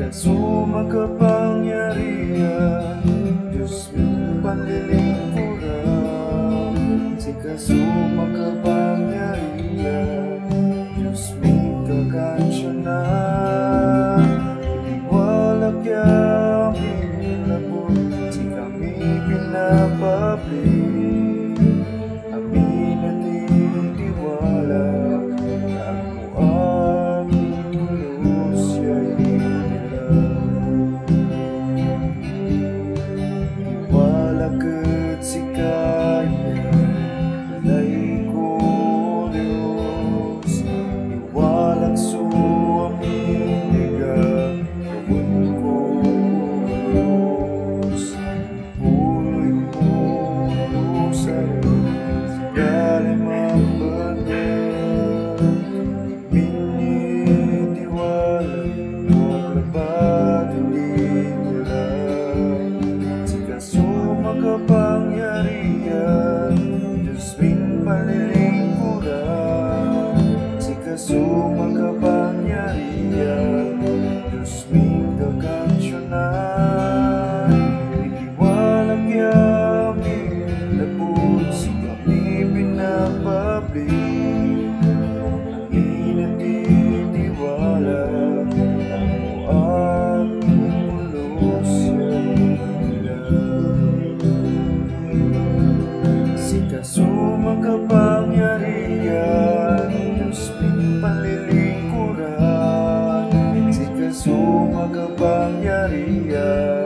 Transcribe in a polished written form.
Makapangyarihan, Diyos mong panlilingkuran. Si kaso makapangyarihan, Diyos mong kakansyanan. Itiwala kami labot, si kami pinapablik. Amin at itiwala, makapangyarihan, Diyos mong panlilingkuran. Si kaso makapangyarihan, Diyos mong kakansyanan. Itiwala kami labot, si kami pinapablik. Amin at itiwala, ang pulos kaso makapangyarihan, Diyos mong panlilingkuran. Si kaso makapangyarihan,